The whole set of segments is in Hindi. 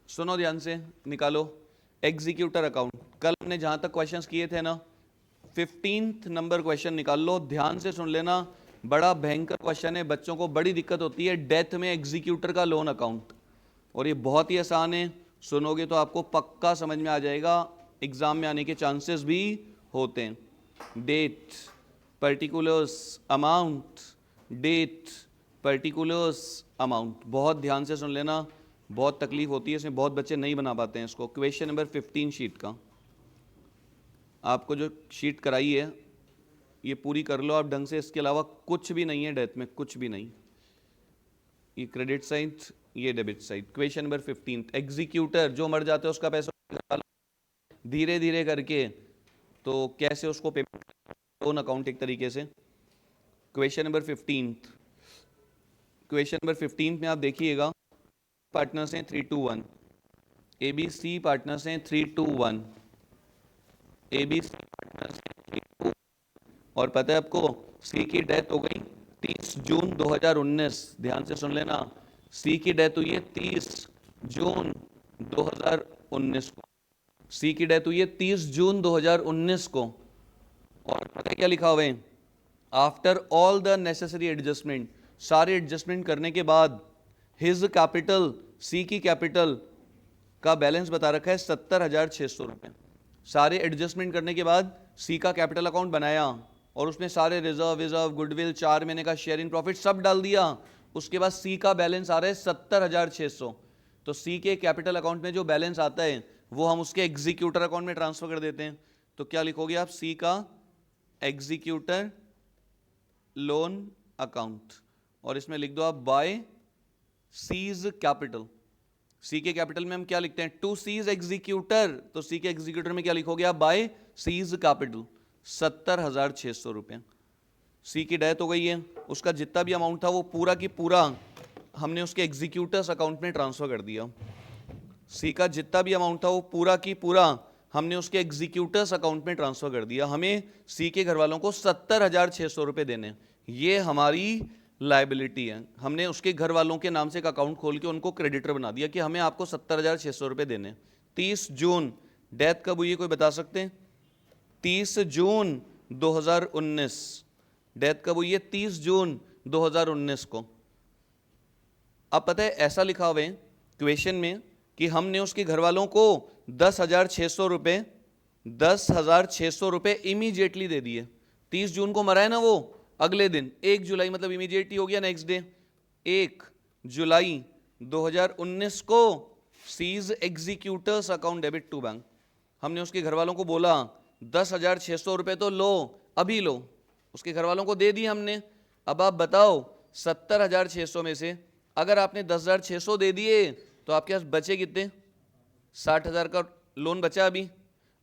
सुनो ध्यान से, निकालो एग्जीक्यूटर अकाउंट। कल हमने जहां तक क्वेश्चंस किए थे ना, 15th नंबर क्वेश्चन निकाल लो, ध्यान से सुन लेना। बड़ा भयंकर क्वेश्चन है, बच्चों को बड़ी दिक्कत होती है डेथ में एग्जीक्यूटर का लोन अकाउंट, और ये बहुत ही आसान है। सुनोगे तो आपको पक्का समझ में आ जाएगा, एग्जाम में आने के चांसेस भी होते हैं। Date, particulars, amount, date, particulars, amount, बहुत ध्यान से सुन लेना। बहुत तकलीफ होती है इसमें, बहुत बच्चे नहीं बना पाते हैं इसको। क्वेश्चन नंबर 15 शीट का, आपको जो शीट कराई है ये पूरी कर लो आप ढंग से, इसके अलावा कुछ भी नहीं है डेथ में, कुछ भी नहीं। ये क्रेडिट साइड, ये debit side. Question number 15, executor जो मर जाते हैं उसका पैसा धीरे धीरे करके, तो कैसे उसको पेमेंट, लोन अकाउंट एक तरीके से। क्वेश्चन नंबर 15, क्वेश्चन नंबर 15 में आप देखिएगा, पार्टनर्स हैं 3 to 1, ABC पार्टनर्स हैं 3 to 1, ABC पार्टनर्स हैं 3 to 1, और पता है आपको सी की डेथ हो गई 30 जून 2019। ध्यान से सुन लेना, सी की डेथ हुई है 30 जून 2019 को, सी की डेथ हुई है 30 जून 2019 को। और पता है क्या लिखा हुआ है, after all the necessary adjustment, सारे एडजस्टमेंट करने के बाद हिज कैपिटल, सी की कैपिटल का बैलेंस बता रखा है 70,600 रुपये। सारे एडजस्टमेंट करने के बाद सी का कैपिटल अकाउंट बनाया और उसमें सारे रिजर्व, गुडविल, 4 महीने का शेयर इन प्रॉफिट सब डाल दिया। उसके बाद सी का बैलेंस आ रहा है 70,600। तो सी के कैपिटल अकाउंट में जो बैलेंस आता है वो हम उसके एग्जीक्यूटर अकाउंट में ट्रांसफर कर देते हैं। तो क्या लिखोगे आप, सी का एग्जीक्यूटर लोन अकाउंट, और इसमें लिख दो आप बाय सीज कैपिटल। सी के कैपिटल में हम क्या लिखते हैं, टू सीज एग्जीक्यूटर, तो सी के एग्जीक्यूटर में क्या लिखोगे आप, बाय सीज कैपिटल 70,600 रुपये। सी की डेथ हो गई है, उसका जितना भी अमाउंट था वो पूरा की पूरा हमने उसके एग्जीक्यूटर्स अकाउंट में ट्रांसफर कर दिया। सी का जितना भी अमाउंट था वो पूरा की पूरा हमने उसके एग्जीक्यूटर्स अकाउंट में ट्रांसफर कर दिया। हमें सी के घर वालों को 70,600 रुपये देने, ये हमारी लाइबिलिटी है। हमने उसके घर वालों के नाम से एक अकाउंट खोल के उनको क्रेडिटर बना दिया कि हमें आपको 70,600 रुपये देने। 30 जून, डेथ कब हुई है कोई बता सकते हैं, 30 जून 2019, डेथ कब हुई है 30 जून 2019 को। अब पता है ऐसा लिखा हुआ है क्वेश्चन में कि हमने उसके घर वालों को 10,600 रुपये, 10,600 रुपये इमीडिएटली दे दिए। 30 जून को मरा है ना वो, अगले दिन 1 जुलाई, मतलब इमीडिएटली हो गया नेक्स्ट डे, 1 जुलाई 2019 को C's executors account debit to bank. हमने उसके घर वालों को बोला 10,600 रुपये तो लो, अभी लो, उसके घर वालों को दे दी हमने। अब आप बताओ 70,600 में से अगर आपने 10,600 दे दिए तो आपके पास बचे कितने, 60,000 का लोन बचा अभी।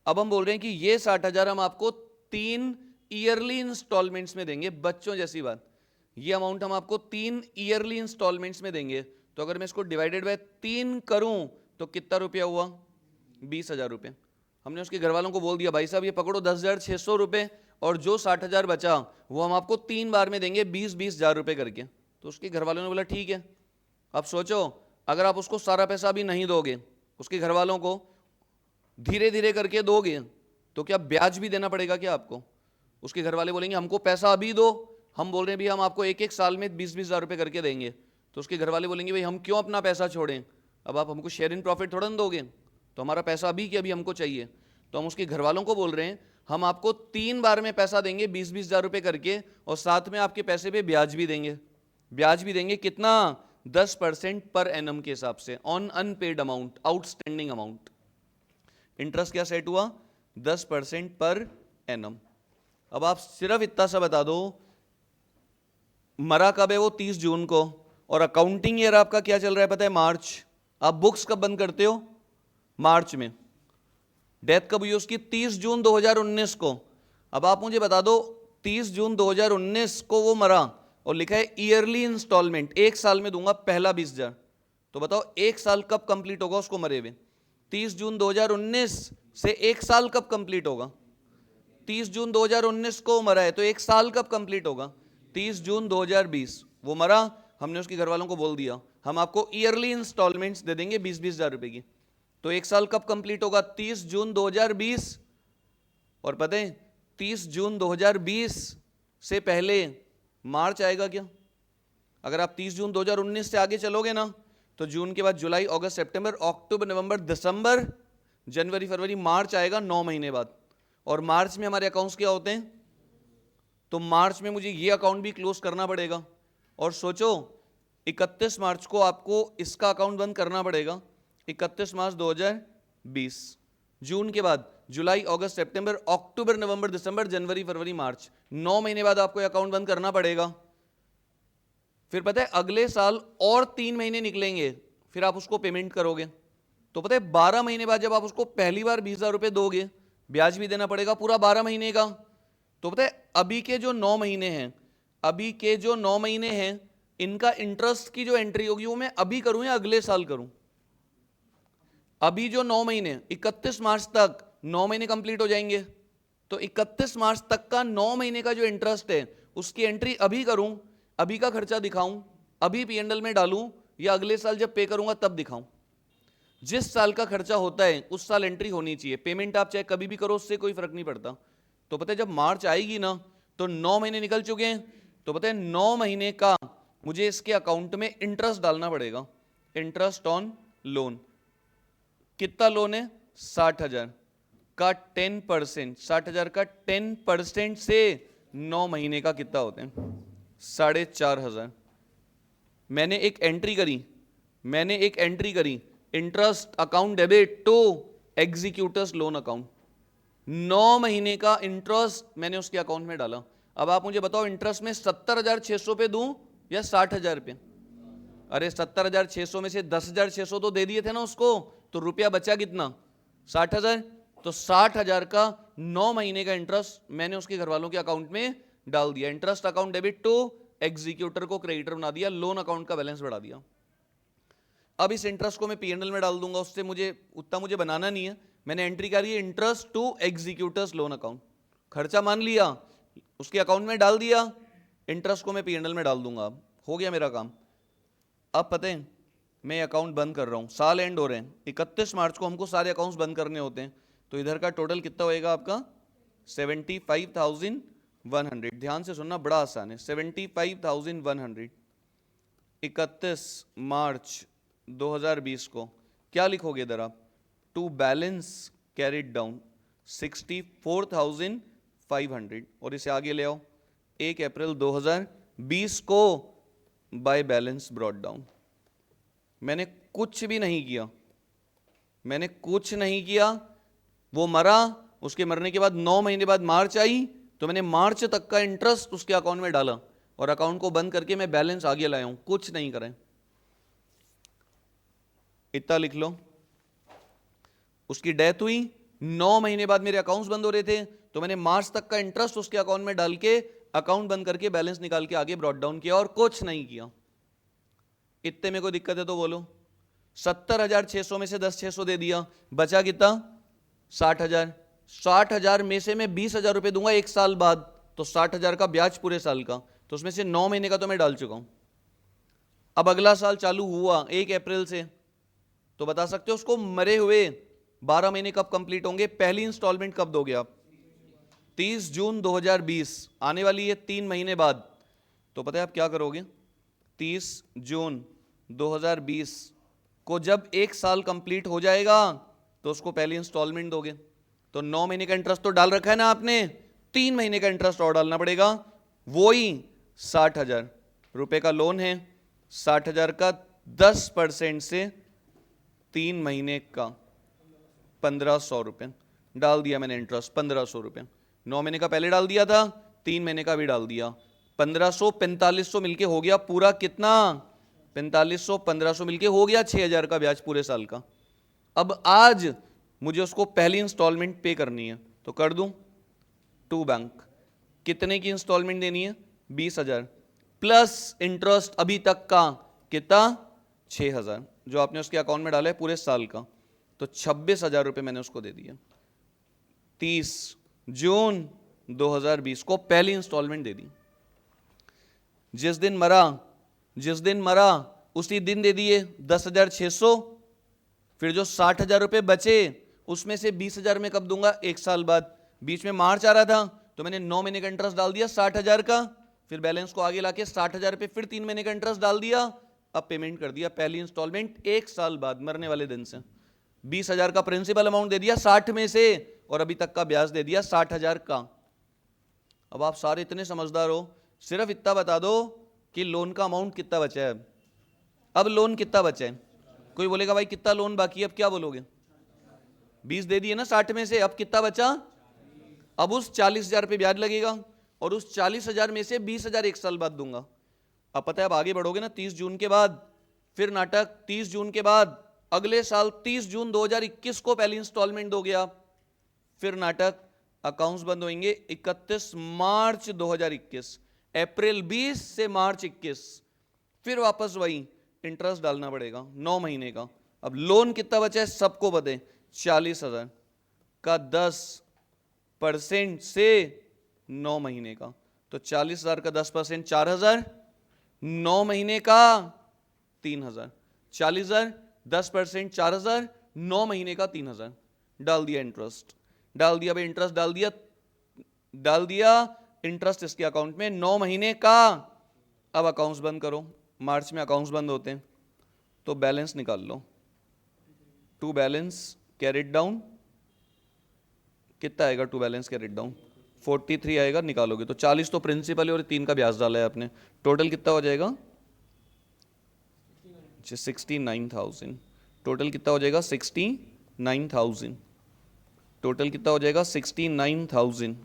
अब हम बोल रहे हैं कि ये 60,000 हम आपको 3 ईयरली इंस्टॉलमेंट्स में देंगे, बच्चों जैसी बात। ये अमाउंट हम आपको 3 ईयरली इंस्टॉलमेंट्स में देंगे। तो अगर मैं इसको डिवाइडेड बाय 3 करूं तो कितना रुपया हुआ, 20,000 रुपये। हमने उसके घर वालों को बोल दिया भाई साहब ये पकड़ो 10,600 रुपये, और जो 60,000 बचा वो हम आपको 3 बार में देंगे 20,000 रुपये करके। तो उसके घर वालों ने बोला ठीक है। अब सोचो अगर आप उसको सारा पैसा अभी नहीं दोगे, उसके घर वालों को धीरे धीरे करके दोगे, तो क्या ब्याज भी देना पड़ेगा क्या आपको। उसके घर वाले बोलेंगे हमको पैसा अभी दो, हम बोल रहे हैं भी हम आपको 1-1 साल में 20,000 रुपये करके देंगे। तो उसके घर वाले बोलेंगे भाई हम क्यों अपना पैसा छोड़ें, अब आप हमको शेयर इन प्रॉफिट थोड़ा ना दोगे, तो हमारा पैसा अभी कि अभी हमको चाहिए। तो हम उसके घर वालों को बोल रहे हैं हम आपको 3 बार में पैसा देंगे 20,000 रुपये करके, और साथ में आपके पैसे पे ब्याज भी देंगे। ब्याज भी देंगे कितना, 10% पर एनम के हिसाब से on unpaid amount, outstanding amount. Interest क्या सेट हुआ, 10% पर एनम। अब आप सिर्फ इतना सा बता दो मरा कब है वो 30 जून को, और अकाउंटिंग ईयर आपका क्या चल रहा है पता है, मार्च। आप बुक्स कब बंद करते हो, मार्च में। डेथ कब हुई उसकी, 30 जून 2019 को। अब आप मुझे बता दो 30 जून 2019 को वो मरा और लिखा है ईयरली इंस्टॉलमेंट, 1 साल में दूंगा पहला 20,000। तो बताओ 1 साल कब कंप्लीट होगा उसको मरे हुए, 30 जून 2019 से 1 साल कब कंप्लीट होगा, 30 जून 2019 को मरा है तो 1 साल कब कंप्लीट होगा, 30 जून 2020। वो मरा, हमने उसके घर वालों को बोल दिया हम आपको ईयरली इंस्टॉलमेंट्स दे देंगे 20,000 रुपए की। तो एक साल कब कंप्लीट होगा? 30 जून 2020। और पता है 30 जून 2020 से पहले मार्च आएगा क्या? अगर आप 30 जून 2019 से आगे चलोगे ना, तो जून के बाद जुलाई, अगस्त, सितंबर, अक्टूबर, नवंबर, दिसंबर, जनवरी, फरवरी, मार्च आएगा 9 महीने बाद। और मार्च में हमारे अकाउंट्स क्या होते हैं? तो मार्च में मुझे ये अकाउंट भी क्लोज करना पड़ेगा। और सोचो 31 मार्च को आपको इसका अकाउंट बंद करना पड़ेगा, 31 मार्च 2020। जून के बाद जुलाई, अगस्त, सितंबर, अक्टूबर, नवंबर, दिसंबर, जनवरी, फरवरी, मार्च, 9 महीने बाद आपको अकाउंट बंद करना पड़ेगा। फिर पता है अगले साल और 3 महीने निकलेंगे, फिर आप उसको पेमेंट करोगे। तो पता है 12 महीने बाद जब आप उसको पहली बार 20,000 रुपये दोगे, ब्याज भी देना पड़ेगा पूरा 12 महीने का। तो पता है अभी के जो 9 महीने हैं, अभी के जो 9 महीने हैं, इनका इंटरेस्ट की जो एंट्री होगी वो मैं अभी करूं या अगले साल करूं? अभी जो 9 महीने 31 मार्च तक 9 महीने कंप्लीट हो जाएंगे, तो 31 मार्च तक का 9 महीने का जो इंटरेस्ट है उसकी एंट्री अभी करूं, अभी का खर्चा दिखाऊं, अभी पीएनएल में डालूं, या अगले साल जब पे करूंगा तब दिखाऊं? जिस साल का खर्चा होता है उस साल एंट्री होनी चाहिए। पेमेंट आप चाहे कभी भी करो, उससे कोई फर्क नहीं पड़ता। तो पता है जब मार्च आएगी ना, तो 9 महीने निकल चुके हैं, तो पता है 9 महीने का मुझे इसके अकाउंट में इंटरेस्ट डालना पड़ेगा। इंटरेस्ट ऑन लोन, कितना लोन है? 60,000 का 10%, 60,000 का 10% से 9 महीने का कितना होते हैं? 4,500। मैंने एक एंट्री करी, interest account debit to executors loan account. 9 महीने का इंटरेस्ट मैंने उसके अकाउंट में डाला। अब आप मुझे बताओ इंटरेस्ट में 70,600 पे दूं या 60,000 पे? अरे 70,600 में से 10,600 तो दे दिए थे ना उसको, तो रुपया बचा कितना? 60,000। तो 60,000 का 9 महीने का इंटरेस्ट मैंने उसके घर वालों के अकाउंट में डाल दिया। Interest account debit to executor को क्रेडिटर बना दिया, लोन अकाउंट का बैलेंस बढ़ा दिया। अब इस इंटरेस्ट को मैं पीएनएल में डाल दूंगा, उससे मुझे बनाना नहीं है। मैंने एंट्री करी है interest to executors loan account, खर्चा मान लिया, उसके अकाउंट में डाल दिया, इंटरेस्ट को मैं पीएनएल में डाल दूंगा। अब हो गया मेरा काम। अब पता है मैं अकाउंट बंद कर रहा हूं, साल एंड हो रहे हैं, 31 मार्च को हमको सारे अकाउंट्स बंद करने होते हैं। तो इधर का टोटल कितना होएगा आपका? 75,100। ध्यान से सुनना, बड़ा आसान है। 75,100 31 मार्च 2020 को क्या लिखोगे इधर आप? टू बैलेंस कैरिड डाउन 64,500, और इसे आगे ले आओ 1 अप्रैल 2020 को बाय बैलेंस ब्रॉट डाउन। मैंने कुछ भी नहीं किया, वो मरा, उसके मरने के बाद 9 महीने बाद मार्च आई, तो मैंने मार्च तक का इंटरेस्ट उसके अकाउंट में डाला और अकाउंट को बंद करके मैं बैलेंस आगे लाया हूं, कुछ नहीं करें। इतना लिख लो। उसकी डेथ हुई, 9 महीने बाद मेरे अकाउंट्स बंद हो रहे थे, तो मैंने मार्च तक का इंटरेस्ट उसके अकाउंट में डाल के अकाउंट बंद करके बैलेंस निकाल के आगे ब्रॉट डाउन किया, और कुछ नहीं किया। इतने में कोई दिक्कत है तो बोलो। 70,600 में से 10,600 दे दिया, बचा कितना? 60,000। 60,000 में से मैं 20,000 रुपए दूंगा एक साल बाद, तो 60,000 का ब्याज पूरे साल का, तो उसमें से 9 महीने का तो मैं डाल चुका हूं। अब अगला साल चालू हुआ 1 अप्रैल से, तो बता सकते हो उसको मरे हुए 12 महीने कब कंप्लीट होंगे? पहली इंस्टॉलमेंट कब दोगे आप? 30 जून 2020 आने वाली है 3 महीने बाद। तो पता है आप क्या करोगे? 30 जून 2020 को जब एक साल कंप्लीट हो जाएगा तो उसको पहली इंस्टॉलमेंट दोगे। तो 9 महीने का इंटरेस्ट तो डाल रखा है ना आपने, 3 महीने का इंटरेस्ट और डालना पड़ेगा। वो ही 60,000 रुपए का लोन है, 60,000 का 10% से 3 महीने का 1,500 रुपए डाल दिया मैंने इंटरेस्ट, 1,500 रुपए। 9 महीने का पहले डाल दिया था, 3 महीने का भी डाल दिया, 1,500 4500 मिलके हो गया पूरा कितना? 4500 1500 मिलके हो गया 6,000 का ब्याज पूरे साल का। अब आज मुझे उसको पहली इंस्टॉलमेंट पे करनी है, तो कर दूं? To bank. कितने की इंस्टॉलमेंट देनी है? 20,000 प्लस इंटरेस्ट अभी तक का कितना? 6,000 जो आपने उसके अकाउंट में डाला है पूरे साल का, तो 26,000 रुपए मैंने उसको दे दिया। 30 जून 2020 को पहली इंस्टॉलमेंट दे दी। जिस दिन मरा उसी दिन दे दिए 10,600, फिर जो 60,000 रुपये बचे उसमें से 20,000 में कब दूंगा? 1 साल बाद। बीच में मार्च आ रहा था तो मैंने 9 महीने का इंटरेस्ट डाल दिया 60,000 का, फिर बैलेंस को आगे लाके 60,000 रुपये फिर 3 महीने का इंटरेस्ट डाल दिया, अब पेमेंट कर दिया पहली इंस्टॉलमेंट 1 साल बाद मरने वाले दिन से। 20,000 का प्रिंसिपल अमाउंट दे दिया 60 में से और अभी तक का ब्याज दे दिया 60,000 का। अब आप सारे इतने समझदार हो, सिर्फ इतना बता दो कि लोन का अमाउंट कितना बचा है। अब लोन कितना बचा है? कोई बोलेगा भाई कितना लोन बाकी है, अब क्या बोलोगे? 20 दे दिए ना 60 में से, अब कितना बचा? अब उस 40,000 पे ब्याज लगेगा और उस 40,000 में से 20,000 1 साल बाद दूंगा। अब पता है अब आगे बढ़ोगे ना 30 जून के बाद, फिर नाटक 30 जून के बाद अगले साल 30 जून 2021 को पहली इंस्टॉलमेंट दोगे आप, फिर नाटक अकाउंट्स बंद होंगे 31 मार्च 2021, अप्रैल 20 से मार्च 21, फिर वापस वही इंटरेस्ट डालना पड़ेगा 9 महीने का। अब लोन कितना बचा है सबको बते, 40,000 का 10% से 9 महीने का, तो 40,000 का 10% 4,000, 9 महीने का 3,000, 40,000 10% 4,000, 9 महीने का 3,000 डाल दिया इंटरेस्ट, डाल दिया भाई इंटरेस्ट डाल दिया इंटरेस्ट इसके अकाउंट में 9 महीने का। अब अकाउंट्स बंद करो, मार्च में अकाउंट्स बंद होते हैं तो बैलेंस निकाल लो, टू बैलेंस कैरिड डाउन कितना आएगा? टू बैलेंस कैरिड डाउन 43 आएगा, निकालोगे तो 40 तो प्रिंसिपल है और 3 का ब्याज डाला है आपने, टोटल कितना हो जाएगा? 69,000। टोटल कितना हो जाएगा? 69,000। टोटल कितना हो जाएगा? 69,000।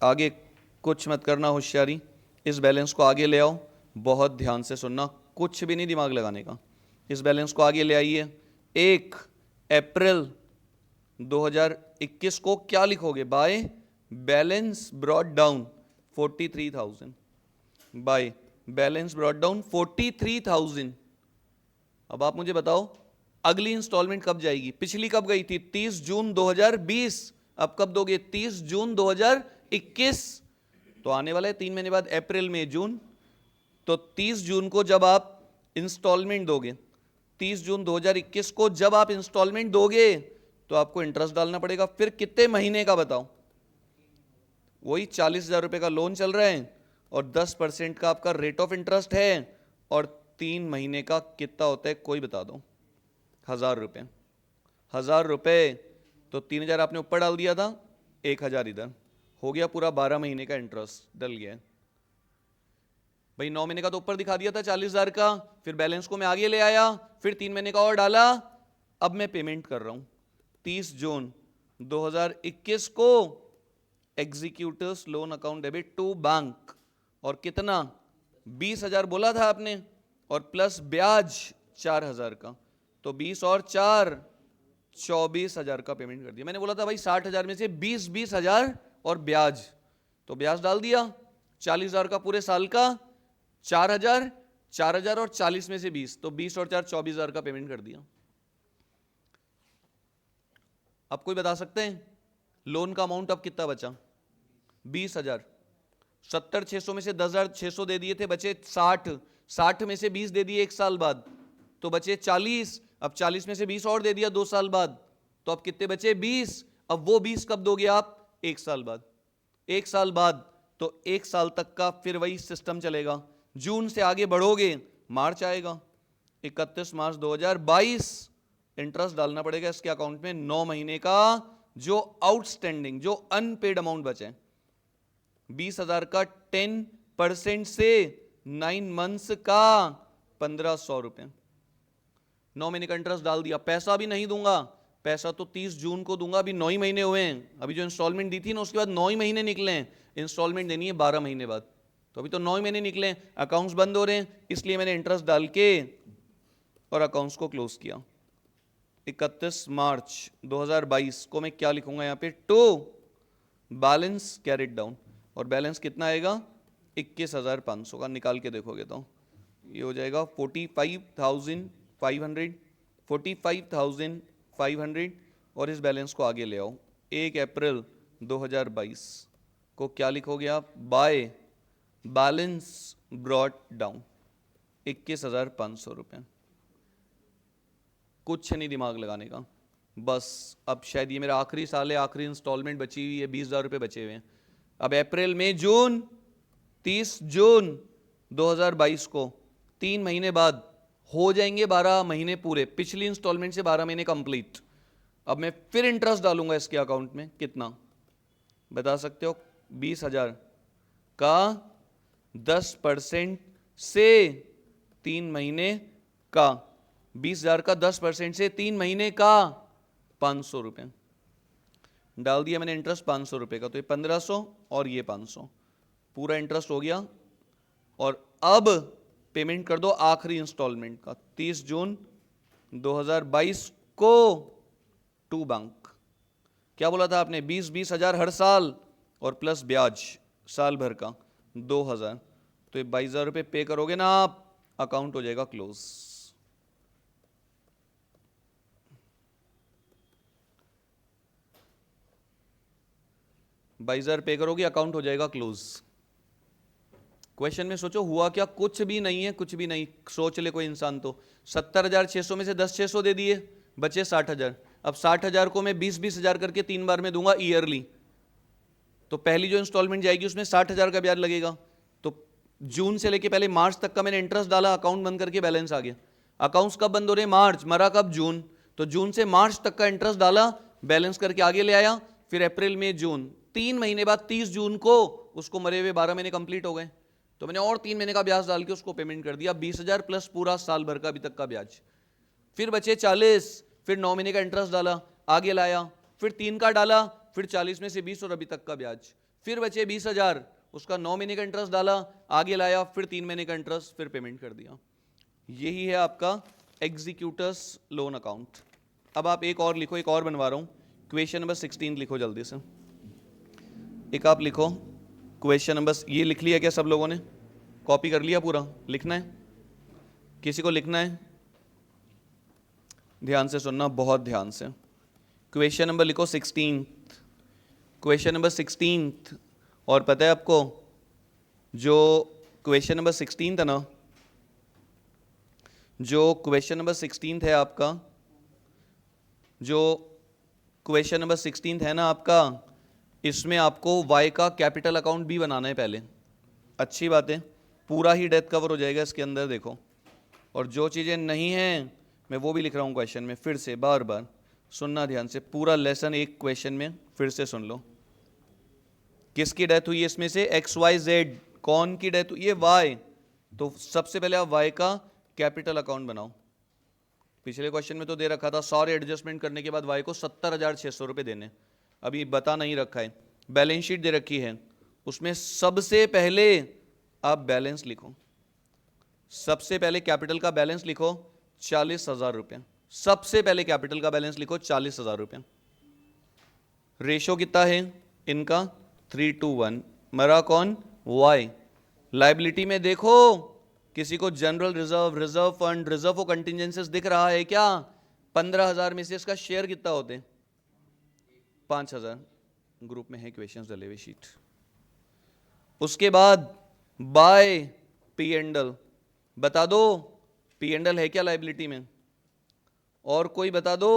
आगे कुछ मत करना होशियारी, इस बैलेंस को आगे ले आओ, बहुत ध्यान से सुनना, कुछ भी नहीं दिमाग लगाने का। इस बैलेंस को आगे ले आइए, 1 अप्रैल 2021 को क्या लिखोगे? By balance brought down 43,000, by balance brought down 43,000। अब आप मुझे बताओ अगली इंस्टॉलमेंट कब जाएगी? पिछली कब गई थी? 30 जून 2020, अब कब दोगे? 30 जून 2021, तो आने वाला है 3 महीने बाद अप्रैल में जून, तो 30 जून को जब आप इंस्टॉलमेंट दोगे, 30 जून 2021 को जब आप इंस्टॉलमेंट दोगे तो आपको इंटरेस्ट डालना पड़ेगा। फिर कितने महीने का बताओ? वही 40,000 रुपए का लोन चल रहा है और 10% का आपका रेट ऑफ इंटरेस्ट है, और 3 महीने का कितना होता है कोई बता दो? 1,000 रुपये। 1,000 रुपये तो 3,000 आपने ऊपर डाल दिया था, 1,000 इधर, हो गया पूरा 12 महीने का इंटरेस्ट डल गया भाई। 9 महीने का तो ऊपर दिखा दिया था 40,000 का, फिर बैलेंस को मैं आगे ले आया, फिर 3 महीने का और डाला, अब मैं पेमेंट कर रहा हूं 30 जून 2021 को executors loan account debit to bank, और कितना? 20,000 बोला था आपने, और प्लस ब्याज 4,000 का, तो 20 और 4 24,000 का पेमेंट कर दिया। मैंने बोला था भाई 60,000 में से 20,000 और ब्याज, तो ब्याज डाल दिया 40,000 का पूरे साल का, 4,000 और 40 में से 20, तो 20 और 4 24,000 का पेमेंट कर दिया। अब कोई बता सकते हैं लोन का अमाउंट अब कितना बचा? 20,000। 70,600 में से 10,600 दे दिए थे, बचे 60, 60 में से 20 दे दिए 1 साल बाद, तो बचे 40, अब 40 में से 20 और दे दिया 2 साल बाद, तो अब कितने बचे? 20। अब वो 20 कब दोगे आप? 1 साल बाद। 1 साल बाद तो 1 साल तक का फिर वही सिस्टम चलेगा। जून से आगे बढ़ोगे मार्च आएगा, 31 मार्च 2022 इंटरेस्ट डालना पड़ेगा इसके अकाउंट में 9 महीने का, जो आउटस्टैंडिंग, जो अनपेड अमाउंट बचे 20,000 का 10% से 9 मंथ्स का 1,500 रुपए, 9 महीने का इंटरेस्ट डाल दिया। पैसा भी नहीं दूंगा, पैसा तो 30 जून को दूंगा, अभी 9 ही महीने हुए हैं, अभी जो इंस्टॉलमेंट दी थी ना उसके बाद 9 ही महीने निकले हैं, इंस्टॉलमेंट देनी है 12 महीने बाद, तो अभी तो 9 ही महीने निकले हैं, अकाउंट्स बंद हो रहे हैं, इसलिए मैंने इंटरेस्ट डाल के और अकाउंट्स को क्लोज किया। 31 मार्च 2022 को मैं क्या लिखूंगा यहाँ पे? टू बैलेंस कैरिड डाउन, और बैलेंस कितना आएगा? 21,500 का, निकाल के देखोगे तो ये हो जाएगा 45,500, 45,500, और इस बैलेंस को आगे ले आओ। 1 अप्रैल 2022 को क्या लिखोगे आप? बाय बैलेंस ब्रॉट डाउन 21,500 रुपये। कुछ नहीं दिमाग लगाने का, बस अब शायद ये मेरा आखिरी साल है, आखिरी इंस्टॉलमेंट बची हुई है, 20,000 रुपये बचे हुए हैं। अब अप्रैल मई जून, 30 जून 2022 को 3 महीने बाद हो जाएंगे 12 महीने पूरे, पिछली इंस्टॉलमेंट से 12 महीने कंप्लीट। अब मैं फिर इंटरेस्ट डालूंगा इसके अकाउंट में, कितना बता सकते हो? 20,000 का 10% से 3 महीने का, 20,000 का 10% से 3 महीने का 500 रुपये डाल दिया मैंने इंटरेस्ट 500 रुपये का, तो ये 1500 और ये 500 पूरा इंटरेस्ट हो गया। और अब पेमेंट कर दो आखिरी इंस्टॉलमेंट का 30 जून 2022 को टू बैंक। क्या बोला था आपने? 20 हजार हर साल और प्लस ब्याज साल भर का 2,000, तो ये 22,000 रुपये पे करोगे ना आप, अकाउंट हो जाएगा क्लोज। बाइजर पे करोगे, अकाउंट हो जाएगा क्लोज। क्वेश्चन में सोचो हुआ क्या, कुछ भी नहीं है, कुछ भी नहीं। सोच ले कोई इंसान तो 70,600 में से 10,600 दे दिए, बचे 60,000। अब 60,000 को मैं 20-20 हजार करके 3 बार में दूंगा ईयरली, तो पहली जो इंस्टॉलमेंट जाएगी उसमें 60,000 का ब्याज लगेगा। तो जून से लेके पहले मार्च तक का मैंने इंटरेस्ट डाला, अकाउंट बंद करके बैलेंस आ गया। अकाउंट्स कब बंद हो रहे? मार्च, मरा कब? जून। तो जून से मार्च तक का इंटरेस्ट डाला, बैलेंस करके आगे ले आया, फिर अप्रैल मई जून, 3 महीने बाद 30 जून को उसको मरे हुए 12 महीने कंप्लीट हो गए, तो मैंने और 3 महीने का ब्याज डाल के उसको पेमेंट कर दिया, 20,000 प्लस पूरा साल भर का अभी तक का ब्याज। फिर बचे 40, फिर 9 महीने का इंटरेस्ट डाला, आगे लाया, फिर 3 का डाला, फिर 40 में से 20 और अभी तक का ब्याज। फिर बचे 20,000, उसका 9 महीने का इंटरेस्ट डाला, आगे लाया, फिर 3 महीने का इंटरेस्ट, फिर पेमेंट कर दिया। यही है आपका एग्जीक्यूटर्स लोन अकाउंट। अब आप एक और लिखो, एक और बनवा रहा हूं, क्वेश्चन नंबर 16 लिखो जल्दी से। एक आप लिखो क्वेश्चन नंबर, ये लिख लिया क्या सब लोगों ने? कॉपी कर लिया पूरा? लिखना है? किसी को लिखना है? ध्यान से सुनना, बहुत ध्यान से। क्वेश्चन नंबर लिखो 16, क्वेश्चन नंबर 16। और पता है आपको जो क्वेश्चन नंबर 16 था ना, जो क्वेश्चन नंबर 16 है आपका, जो क्वेश्चन नंबर 16 है ना आपका, इसमें आपको वाई का कैपिटल अकाउंट भी बनाना है पहले। अच्छी बात है, पूरा ही डेथ कवर हो जाएगा इसके अंदर, देखो। और जो चीज़ें नहीं हैं मैं वो भी लिख रहा हूँ क्वेश्चन में, फिर से बार बार सुनना ध्यान से, पूरा लेसन एक क्वेश्चन में फिर से सुन लो। किसकी डेथ हुई है इसमें से? XYZ। कौन की डेथ हुई है? वाई। तो सबसे पहले आप वाई का कैपिटल अकाउंट बनाओ। पिछले क्वेश्चन में तो दे रखा था सारे एडजस्टमेंट करने के बाद वाई को 70,600 रुपये देने, अभी बता नहीं रखा है। बैलेंस शीट दे रखी है, उसमें सबसे पहले आप बैलेंस लिखो, सबसे पहले कैपिटल का बैलेंस लिखो 40,000 रुपये। सबसे पहले कैपिटल का बैलेंस लिखो 40,000 रुपये। रेशो कितना है इनका? 3:1। मरा कौन? वाई। लाइबिलिटी में देखो किसी को general reserve, reserve fund, reserve for contingencies दिख रहा है क्या? 15,000 में से इसका शेयर कितना होते हैं? 5,000। ग्रुप में है क्वेश्चंस डले हुए शीट। उसके बाद बाय पी एंडल, बता दो पी एंडल है क्या लाइबिलिटी में? और कोई बता दो?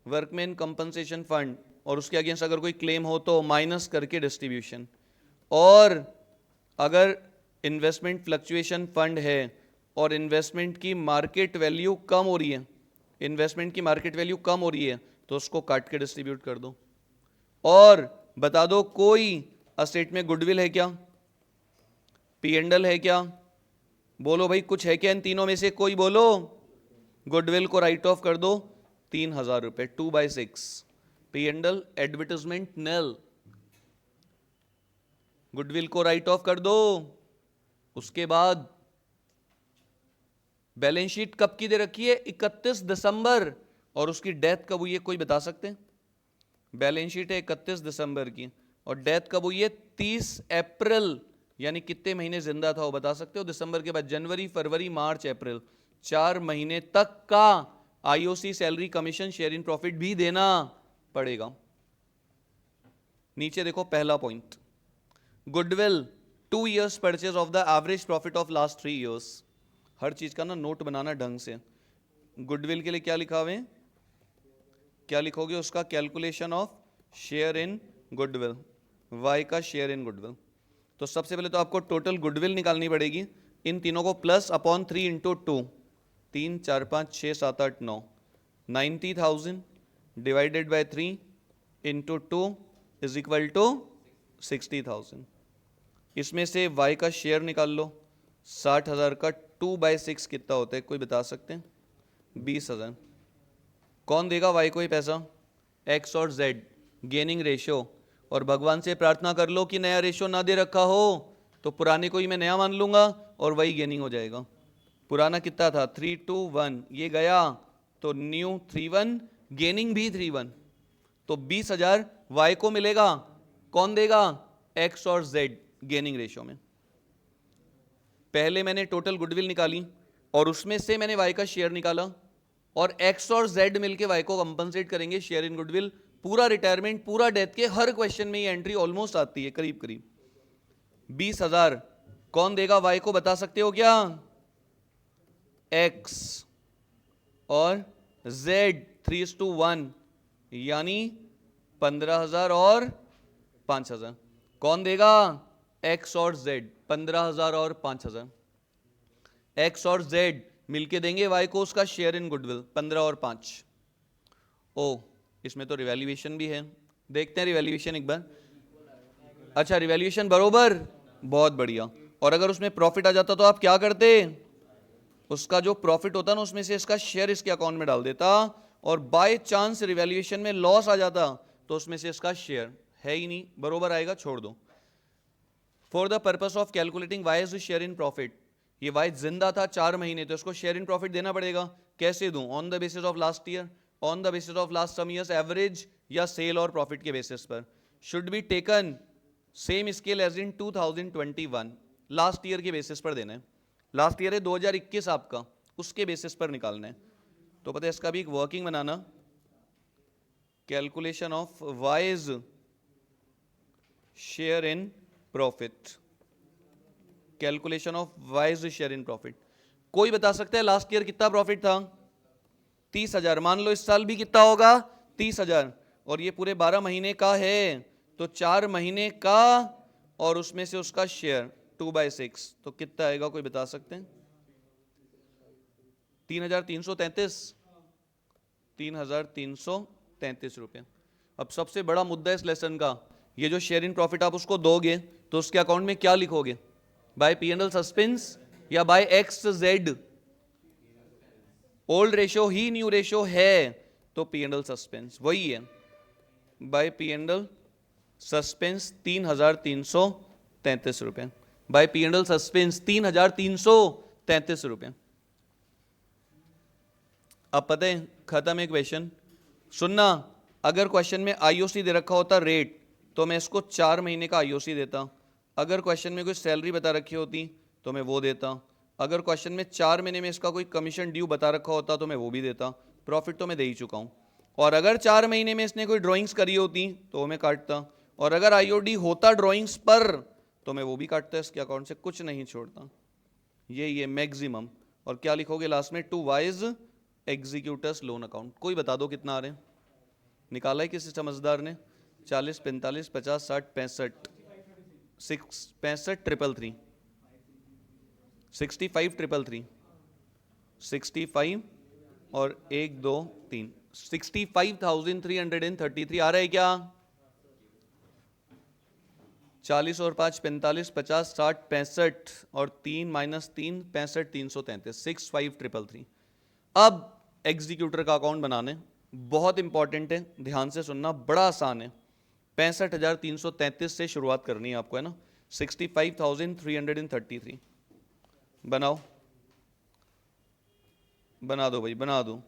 वर्कमैन कंपनसेशन फंड, और उसके अगेंस्ट अगर कोई क्लेम हो तो माइनस करके डिस्ट्रीब्यूशन। और अगर इन्वेस्टमेंट फ्लक्चुएशन फंड है और इन्वेस्टमेंट की मार्केट वैल्यू कम हो रही है, इन्वेस्टमेंट की मार्केट वैल्यू कम हो रही है, तो उसको काट के डिस्ट्रीब्यूट कर दो। और बता दो कोई असेट में गुडविल है क्या? पी एंडल है क्या? बोलो भाई, कुछ है क्या इन तीनों में से? कोई बोलो। गुडविल को राइट ऑफ कर दो 3,000 रुपए, 2/6। पी एंडल एडवर्टाइजमेंट नेल, गुडविल को राइट ऑफ कर दो। उसके बाद बैलेंस शीट कब की दे रखी है? 31 दिसंबर। और उसकी डेथ कब हुई है, कोई बता सकते हैं? बैलेंस शीट है 31 दिसंबर की, और डेथ कब हुई है? 30 अप्रैल। यानी कितने महीने जिंदा था वो बता सकते हो? दिसंबर के बाद जनवरी, फरवरी, मार्च, अप्रैल, 4 महीने तक का IOC salary, commission, share in profit भी देना पड़ेगा। नीचे देखो पहला point, goodwill 2 years purchase of the average profit of last 3 years। हर चीज का ना नोट बनाना ढंग से। गुडविल के लिए क्या लिखा हुआ है, क्या लिखोगे उसका, calculation of share in goodwill, Y का शेयर इन गुडविल। तो सबसे पहले तो आपको टोटल गुडविल निकालनी पड़ेगी, इन तीनों को plus upon 3 into 2, 3 4 5 6 7 8 9, 90,000 divided by 3 into 2 is equal to 60,000। इसमें से y का शेयर निकाल लो, 60,000 का 2/6 कितना होता है, कोई बता सकते हैं? 20,000। कौन देगा y को ये पैसा? x और z, गेनिंग रेशियो। और भगवान से प्रार्थना कर लो कि नया रेशियो ना दे रखा हो तो पुराने को ही मैं नया मान लूंगा और वही गेनिंग हो जाएगा। पुराना कितना था? 321, ये गया तो न्यू 31, गेनिंग भी 31। तो 20,000 y को मिलेगा, कौन देगा? x और z, गेनिंग रेशियो में। पहले मैंने टोटल गुडविल निकाली और उसमें से मैंने y का शेयर निकाला, और x और z मिलके y को कंपनसेट करेंगे शेयर इन गुडविल। पूरा रिटायरमेंट, पूरा डेथ के हर क्वेश्चन में ये एंट्री ऑलमोस्ट आती है, करीब करीब। 20,000 कौन देगा y को, बता सकते हो क्या? x और z 3:1, यानी 15,000 और 5,000। कौन देगा? x और z, 15,000 और 5,000। x और z मिलके देंगे y को उसका शेयर इन गुडविल, 15 और 5। ओ, इसमें तो रिवैल्यूएशन भी है, देखते हैं रिवैल्यूएशन एक बार। अच्छा, रिवैल्यूएशन बरोबर, बहुत बढ़िया। और अगर उसमें प्रॉफिट आ जाता तो आप क्या करते? उसका जो प्रॉफिट होता ना उसमें से इसका शेयर इसके अकाउंट में डाल देता, और बाय चांस रिवैल्यूएशन में लॉस आ जाता तो उसमें से इसका शेयर है ही नहीं, बरोबर आएगा, छोड़ दो। For the purpose of calculating Y is share in profit, ये वाई जिंदा था 4 महीने तो इसको शेयर इन प्रॉफिट देना पड़ेगा। कैसे दूं? On the basis of last year, on the basis of last some years average, या सेल और प्रॉफिट के बेसिस पर। Should be taken same scale as in 2021, last year के बेसिस पर देना है। लास्ट ईयर है 2021 आपका, उसके बेसिस पर निकालना है। तो पता है इसका भी एक working banana, calculation of wise share in profit, calculation of wise share in profit. कोई बता सकता है लास्ट ईयर कितना प्रॉफिट था? 30,000। मान लो इस साल भी कितना होगा? 30,000। और ये पूरे 12 महीने का है तो 4 महीने का, और उसमें से उसका शेयर 2/6, तो कितना आएगा, कोई बता सकते हैं? 3,333, 3,333 रुपये। अब सबसे बड़ा मुद्दा इस लेसन का, ये जो शेयर इन प्रॉफिट आप उसको दोगे तो उसके अकाउंट में क्या लिखोगे? बाय P&L सस्पेंस या बाय XZ? ओल्ड रेशियो ही न्यू रेशियो है तो P&L सस्पेंस वही है, बाय P&L सस्पेंस 3,333 रुपये, बाय P&L सस्पेंस 3,333 रुपये। अब पता है, खत्म है क्वेश्चन। सुनना, अगर क्वेश्चन में IOC दे रखा होता रेट तो मैं इसको 4 महीने का IOC देता। अगर क्वेश्चन में कोई सैलरी बता रखी होती तो मैं वो देता। अगर क्वेश्चन में 4 महीने में इसका कोई कमीशन ड्यू बता रखा होता तो मैं वो भी देता। प्रॉफिट तो मैं दे ही चुका हूँ। और अगर 4 महीने में इसने कोई ड्राइंग्स करी होती तो मैं काटता, और अगर IOD होता ड्राइंग्स पर तो मैं वो भी काटता, इसके अकाउंट से कुछ नहीं छोड़ता। ये मैक्सिमम। और क्या लिखोगे लास्ट में? To Y's executors loan account. कोई बता दो कितना आ रहे हैं? निकाला है किसी समझदार ने? 40, 45, 50, 60, 65, 65 333, 65 333, 65 और 1 2 3, 65,333 आ रहा है क्या? 40 और 5 45, 50, 60, 65 और 3 - 3 65, 333, 65,333। अब एग्जीक्यूटर का अकाउंट बनाने बहुत इंपॉर्टेंट है, ध्यान से सुनना, बड़ा आसान है। 65,333 से शुरुआत करनी है आपको, है ना? 65,333 बनाओ, बना दो भाई, बना दो।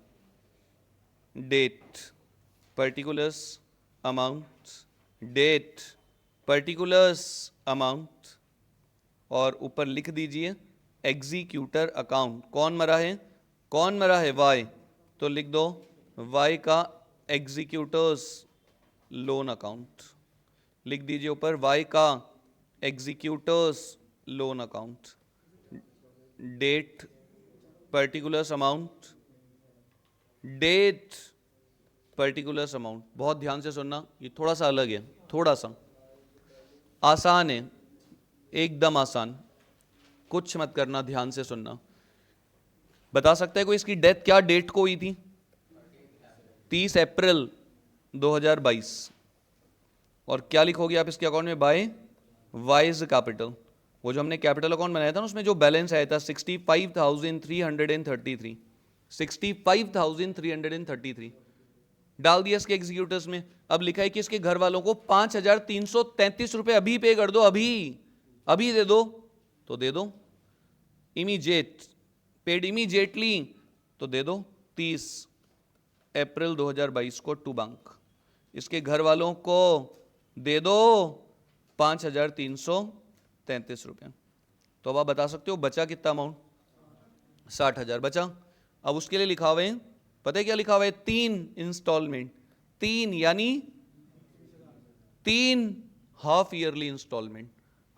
Date, particulars, amount, date, particulars, amount, और ऊपर लिख दीजिए एग्जीक्यूटर अकाउंट। कौन मरा है? कौन मरा है? वाई। तो लिख दो वाई का एग्जीक्यूटर्स लोन अकाउंट। लिख दीजिए ऊपर वाई का executors loan account, date particulars amount, date particulars amount. बहुत ध्यान से सुनना, ये थोड़ा सा अलग है, थोड़ा सा आसान है, एकदम आसान, कुछ मत करना, ध्यान से सुनना। बता सकता है कोई इसकी डेथ क्या डेट को हुई थी? 30 अप्रैल 2022। और क्या लिखोगे आप इसके अकाउंट में? By Y's capital. वो जो हमने कैपिटल अकाउंट बनाया था ना, उसमें जो बैलेंस आया था 65,333, 65,333 डाल दिया इसके एग्जीक्यूटर्स में। अब लिखा है कि इसके घर वालों को 5,333 रुपए अभी पे कर दो, अभी अभी दे दो, तो दे दो। इमीडिएट, पेड इमीडिएटली, तो दे दो 30 अप्रैल 2022 को टू बैंक। इसके घर वालों को दे दो 5,333 रुपए। तो अब आप बता सकते हो बचा कितना अमाउंट? 60,000 बचा। अब उसके लिए लिखा हुआ है, पता है क्या लिखा हुआ है? 3 इंस्टॉलमेंट, 3 यानी 3 half yearly instalment.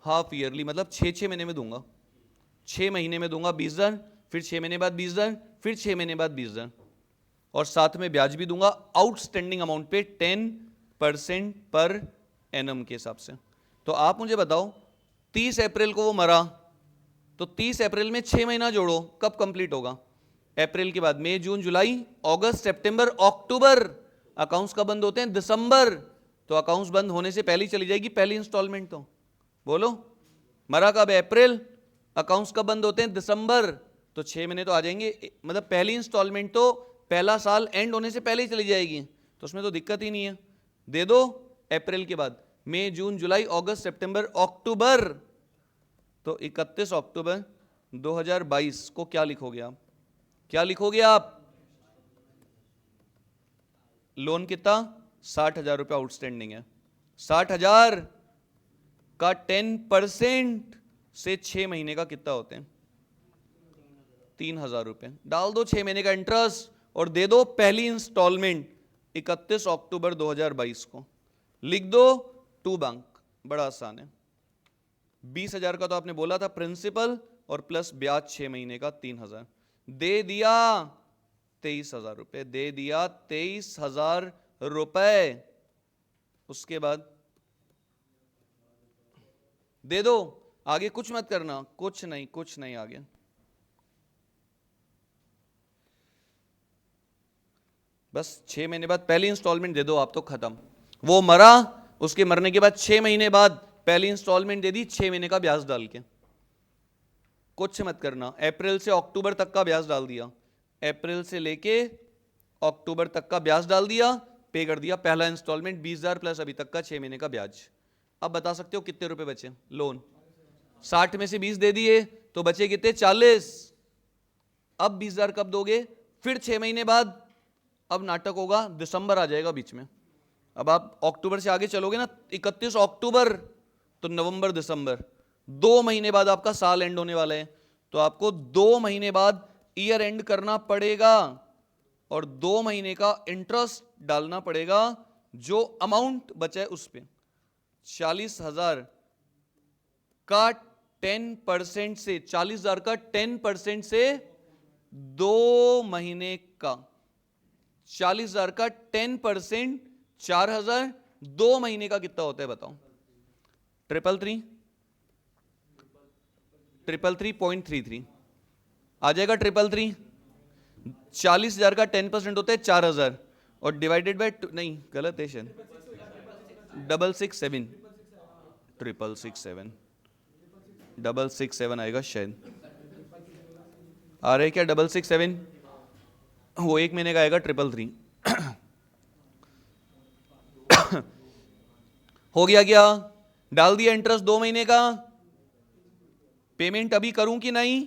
Half yearly मतलब 6 महीने में दूंगा, 6 महीने में दूंगा 20,000, फिर 6 महीने बाद 20,000, फिर 6 महीने बाद 20,000, और साथ में ब्याज भी दूंगा आउटस्टैंडिंग अमाउंट पे 10% पर एनम के हिसाब से। तो आप मुझे बताओ 30 अप्रैल को वो मरा, तो 30 अप्रैल में 6 महीना जोड़ो, कब कंप्लीट होगा? अप्रैल के बाद मई, जून, जुलाई, अगस्त, सितंबर, अक्टूबर। अकाउंट्स कब बंद होते हैं? दिसंबर। तो अकाउंट्स बंद होने से पहले चली जाएगी पहली इंस्टॉलमेंट। तो बोलो मरा कब? अप्रैल। अकाउंट्स कब बंद होते हैं? दिसंबर। तो 6 महीने तो आ जाएंगे, मतलब पहली इंस्टॉलमेंट तो पहला साल एंड होने से पहले ही चली जाएगी, तो उसमें तो दिक्कत ही नहीं है। दे दो अप्रैल के बाद मई, जून, जुलाई, अगस्त, सितंबर, अक्टूबर। तो 31 अक्टूबर 2022 को क्या लिखोगे आप? क्या लिखोगे आप? लोन कितना? 60,000 रुपये आउटस्टैंडिंग है। 60,000 का 10% से 6 महीने का कितना होते हैं? 3,000 रुपये। डाल दो 6 महीने का इंटरेस्ट और दे दो पहली इंस्टॉलमेंट 31 अक्टूबर 2022 को। लिख दो टू बैंक, बड़ा आसान है। 20,000 का तो आपने बोला था प्रिंसिपल और प्लस ब्याज 6 महीने का 3,000, दे दिया 23,000 रुपए, दे दिया 23,000 रुपए। उसके बाद दे दो, आगे कुछ मत करना, कुछ नहीं, कुछ नहीं आगे। बस 6 महीने बाद पहली इंस्टॉलमेंट दे दो आप, तो खत्म। वो मरा, उसके मरने के बाद 6 महीने बाद पहली इंस्टॉलमेंट दे दी 6 महीने का ब्याज डाल के। कुछ मत करना, अप्रैल से अक्टूबर तक का ब्याज डाल दिया, अप्रैल से लेके अक्टूबर तक का ब्याज डाल दिया, पे कर दिया पहला इंस्टॉलमेंट 20,000 प्लस अभी तक का 6 महीने का ब्याज। अब बता सकते हो कितने रुपए बचे लोन? 60 में से 20 दे दिए तो बचे कितने? 40। अब 20,000 कब दोगे? फिर 6 महीने बाद। अब नाटक होगा, दिसंबर आ जाएगा बीच में। अब आप अक्टूबर से आगे चलोगे ना, 31 अक्टूबर तो नवंबर, दिसंबर, 2 महीने बाद आपका साल एंड होने वाला है। तो आपको 2 महीने बाद ईयर एंड करना पड़ेगा और 2 महीने का इंटरेस्ट डालना पड़ेगा, जो अमाउंट बचा है उस पर। 40,000 का 10% से, 40,000 का 10% से 2 महीने का, 40,000 का 10%, 4,000, 2 महीने का कितना होता है बताओ? 333.33 आ जाएगा। 333, 40,000 का 10% होता है 4,000 और डिवाइडेड बाय, नहीं गलत है शायद, 667, 667, 667 आएगा शायद। आ रहे क्या 667? वो 1 महीने का आएगा 333। हो गया क्या? डाल दिया इंटरेस्ट 2 महीने का। पेमेंट अभी करूं कि नहीं?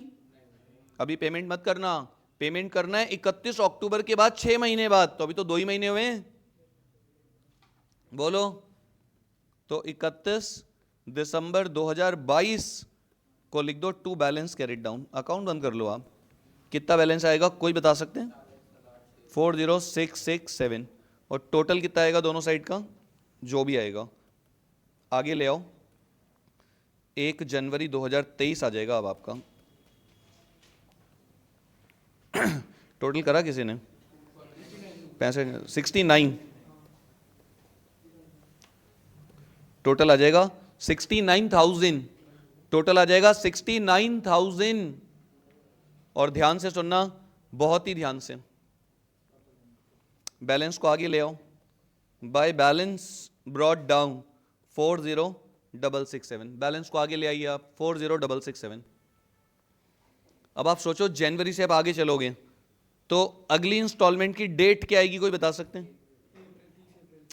अभी पेमेंट मत करना, पेमेंट करना है 31 अक्टूबर के बाद 6 महीने बाद। तो अभी तो 2 ही महीने हुए हैं, बोलो। तो 31 दिसंबर 2022 को लिख दो to balance carried down. Account बंद कर लो आप। कितना बैलेंस आएगा कोई बता सकते हैं? 40,667। और टोटल कितना आएगा दोनों साइड का? जो भी आएगा आगे ले आओ। 1 जनवरी 2023 आ जाएगा अब आपका। टोटल करा किसी ने? 69 टोटल आ जाएगा 69,000, टोटल आ जाएगा 69,000। और ध्यान से सुनना, बहुत ही ध्यान से, बैलेंस को आगे ले आओ। By balance brought down 40,667, balance को आगे ले आइए आप 40,667। अब आप सोचो जनवरी से आप आगे चलोगे तो अगली इंस्टॉलमेंट की डेट क्या आएगी, कोई बता सकते हैं?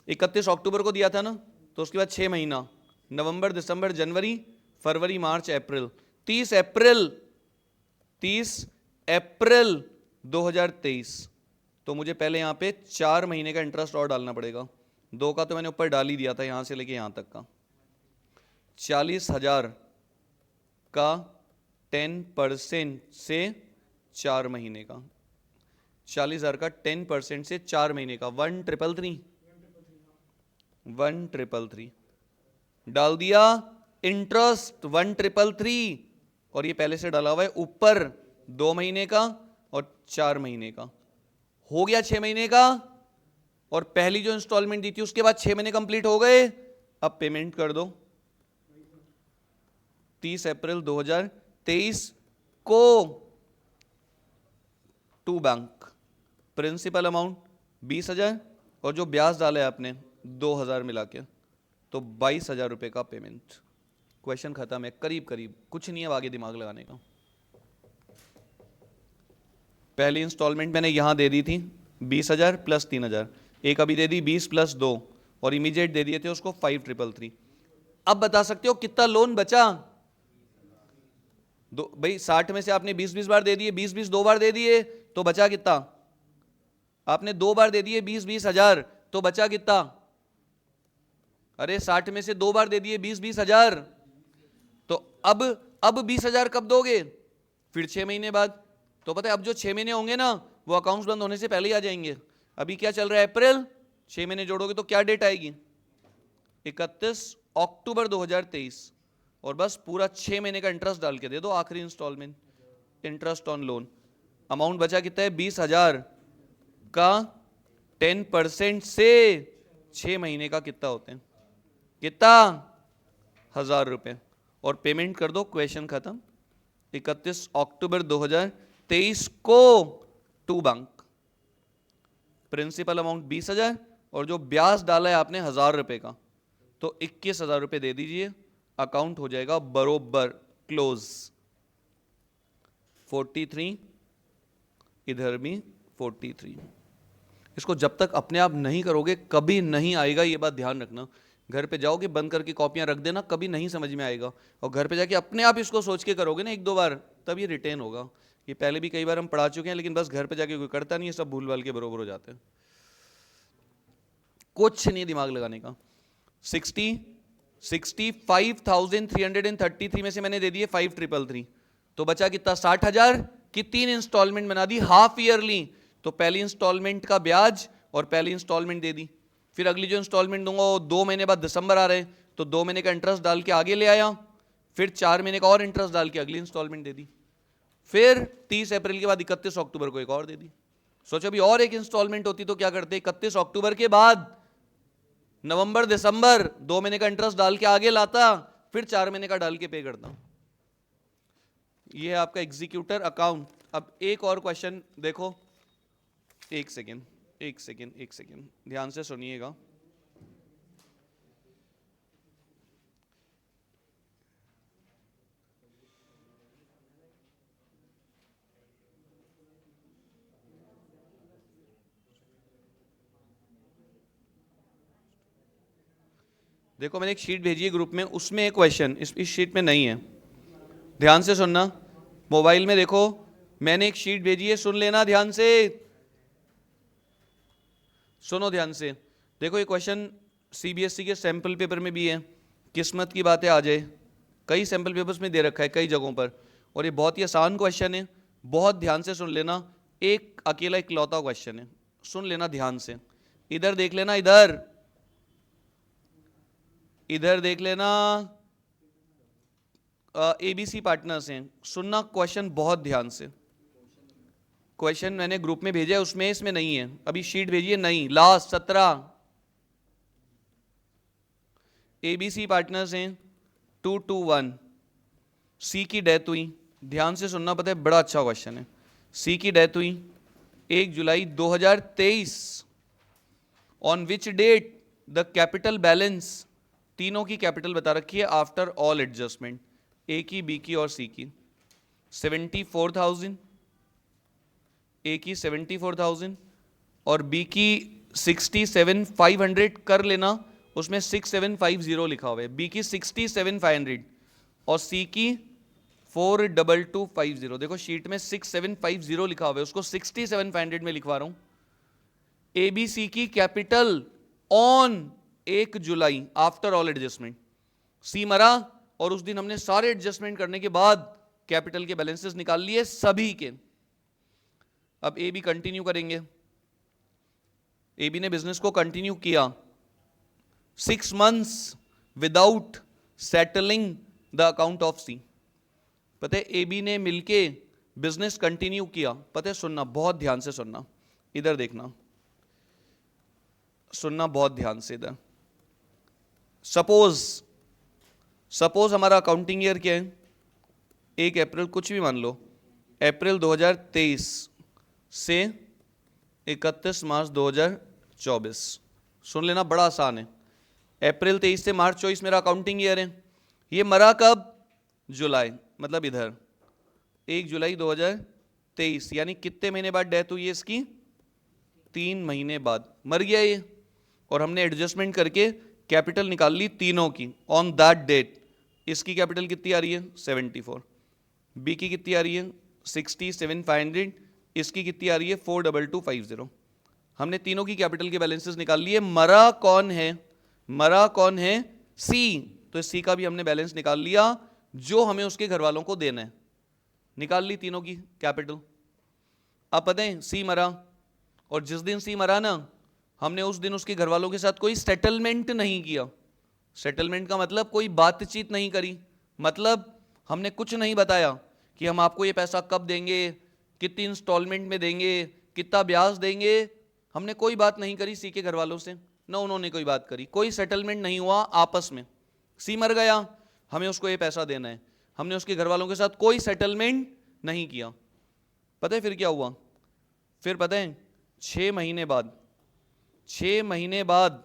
31 अक्टूबर को दिया था ना, तो उसके बाद 6 महीना, नवंबर, दिसंबर, जनवरी, फरवरी, मार्च, अप्रैल, 30 अप्रैल 2023। तो मुझे पहले यहां पे 4 महीने का इंटरेस्ट और डालना पड़ेगा। 2 का तो मैंने ऊपर डाल ही दिया था, यहां से लेके यहां तक का 40,000 का 10% से 4 महीने का, 40,000 का 10% से 4 महीने का 1,333 डाल दिया इंटरेस्ट 1,333। और ये पहले से डाला हुआ है ऊपर 2 महीने का और 4 महीने का, हो गया 6 महीने का। और पहली जो इंस्टॉलमेंट दी थी उसके बाद 6 महीने कंप्लीट हो गए। अब पेमेंट कर दो 30 अप्रैल 2023 को टू बैंक। प्रिंसिपल अमाउंट 20,000 और जो ब्याज डाला है आपने 2,000 मिला के, तो 22,000 रुपए का पेमेंट। क्वेश्चन खत्म है, करीब करीब, कुछ नहीं है आगे दिमाग लगाने का। पहली इंस्टॉलमेंट मैंने यहां दे दी थी 20,000 प्लस 3,000, एक अभी दे दी 20 प्लस 2, और इमीडिएट दे दिए थे उसको 5,333। अब बता सकते हो कितना लोन बचा? दो भाई, 60 में से आपने 20-20 बार दे दिए, 20-20 2 बार दे दिए, तो बचा कितना? आपने 2 बार दे दिए 20-20 हजार, तो बचा कितना? अरे 60 में से 2 बार दे दिए 20-20 हजार, तो अब 20,000 कब दोगे? फिर 6 महीने बाद। तो पता है अब जो 6 महीने होंगे ना, वो अकाउंट्स बंद होने से पहले ही आ जाएंगे। अभी क्या चल रहा है? अप्रैल, 6 महीने जोड़ोगे तो क्या डेट आएगी? 31 अक्टूबर 2023। और बस पूरा 6 महीने का इंटरेस्ट डाल के दे दो, आखिरी instalment, interest on loan. Amount बचा कितना है? 20,000 का 10% से 6 महीने का कितना होते हैं? कितना? 1,000 रुपए। और पेमेंट कर दो, क्वेश्चन खत्म। 31 अक्टूबर 2023 को टू बैंक। प्रिंसिपल अमाउंट 20,000 और जो ब्याज डाला है आपने 1,000 रुपए का, तो 21,000 रुपए दे दीजिए, अकाउंट हो जाएगा बरोबर क्लोज। 43, इधर भी 43। इसको जब तक अपने आप नहीं करोगे कभी नहीं आएगा, ये बात ध्यान रखना। घर पे जाओगे बंद करके कॉपियां रख देना, कभी नहीं समझ में आएगा। और घर पे जाके अपने आप इसको सोच के करोगे ना 1-2 बार, तब ये रिटेन होगा। ये पहले भी कई बार हम पढ़ा चुके हैं, लेकिन बस घर पे जाके कोई करता नहीं है, सब भूल भाल के बरोबर हो जाते हैं। कुछ नहीं दिमाग लगाने का। 65,333 में से मैंने दे दिए 5,333, तो बचा कितना? 60,000 की 3 इंस्टॉलमेंट बना दी हाफ ईयरली। तो पहली इंस्टॉलमेंट का ब्याज और पहली इंस्टॉलमेंट दे दी, फिर अगली जो इंस्टॉलमेंट दूंगा वो 2 महीने बाद दिसंबर आ रहे हैं, तो 2 महीने का इंटरेस्ट डाल के आगे ले आया, फिर 4 महीने का और इंटरेस्ट डाल के अगली इंस्टॉलमेंट दे दी, फिर 30 अप्रैल के बाद 31 अक्टूबर को एक और दे दी। सोचो अभी और एक इंस्टॉलमेंट होती तो क्या करते? 31 अक्टूबर के बाद नवंबर दिसंबर 2 महीने का इंटरेस्ट डाल के आगे लाता, फिर 4 महीने का डाल के पे करता। ये है आपका एग्जीक्यूटर अकाउंट। अब एक और क्वेश्चन देखो, एक सेकेंड ध्यान से सुनिएगा। देखो मैंने एक शीट भेजी है ग्रुप में, उसमें एक क्वेश्चन इस शीट में नहीं है, ध्यान से सुनना। मोबाइल में देखो, मैंने एक शीट भेजी है, सुन लेना ध्यान से, सुनो ध्यान से। देखो ये क्वेश्चन सीबीएसई के सैंपल पेपर में भी है, किस्मत की बातें आ जाए, कई सैंपल पेपर्स में दे रखा है कई जगहों पर, और ये बहुत ही आसान क्वेश्चन है। बहुत ध्यान से सुन लेना, एक अकेला इकलौता क्वेश्चन है, सुन लेना ध्यान से। इधर देख लेना, इधर देख लेना, एबीसी पार्टनर्स हैं, सुनना क्वेश्चन बहुत ध्यान से। क्वेश्चन मैंने ग्रुप में भेजा है, उसमें इसमें नहीं है, अभी शीट भेजिए नहीं, लास्ट 17। एबीसी पार्टनर्स हैं 221, सी की डेथ हुई, ध्यान से सुनना, पता है बड़ा अच्छा क्वेश्चन है। सी की डेथ हुई 1 जुलाई 2023, on which date the capital balance, तीनों की कैपिटल बता रखी है आफ्टर ऑल एडजस्टमेंट, ए की, बी की और सी की। 74,000, ए की 74,000 और बी की 67,500 कर लेना, उसमें 6750 लिखा हुआ है, बी की 67,500 और सी की 42250। देखो शीट में 6750 लिखा हुआ है, उसको 67,500 में लिखवा रहा हूं। एबीसी की capital on 1 July after all adjustment, C मरा और उस दिन हमने सारे एडजस्टमेंट करने के बाद कैपिटल के बैलेंसेस निकाल लिए सभी के। अब ए बी कंटिन्यू करेंगे, ए बी ने बिजनेस को कंटिन्यू किया 6 months without settling the account of C. पता है ए बी ने मिलके बिजनेस कंटिन्यू किया, पता है, सुनना बहुत ध्यान से, सुनना इधर देखना, सुनना बहुत ध्यान से इधर। सपोज हमारा अकाउंटिंग ईयर क्या है, 1 अप्रैल, कुछ भी मान लो, अप्रैल 2023 से 31 मार्च 2024। सुन लेना, बड़ा आसान है। अप्रैल 23 से मार्च 24 मेरा अकाउंटिंग ईयर है। ये मरा कब? जुलाई, मतलब इधर 1 जुलाई 2023, यानी कितने महीने बाद डेथ हुई है इसकी? 3 महीने बाद मर गया ये, और हमने एडजस्टमेंट करके कैपिटल निकाल ली तीनों की ऑन दैट डेट। इसकी कैपिटल कितनी आ रही है? 74। बी की कितनी आ रही है? 67,500। इसकी कितनी आ रही है? 42250। हमने तीनों की कैपिटल के बैलेंसेस निकाल लिए। मरा कौन है? मरा कौन है? सी। तो सी का भी हमने बैलेंस निकाल लिया जो हमें उसके घर वालों को देना है, निकाल ली तीनों की कैपिटल। अब पता है सी मरा, और जिस दिन सी मरा ना, हमने उस दिन उसके घर वालों के साथ कोई सेटलमेंट नहीं किया। सेटलमेंट का मतलब कोई बातचीत नहीं करी, मतलब हमने कुछ नहीं बताया कि हम आपको ये पैसा कब देंगे, कितनी इंस्टॉलमेंट में देंगे, कितना ब्याज देंगे। हमने कोई बात नहीं करी सी के घर वालों से, ना उन्होंने कोई बात करी, कोई सेटलमेंट नहीं हुआ आपस में। सी मर गया, हमें उसको ये पैसा देना है, हमने उसके घर वालों के साथ कोई सेटलमेंट नहीं किया। पता है फिर क्या हुआ? फिर पता है 6 महीने बाद, 6 महीने बाद,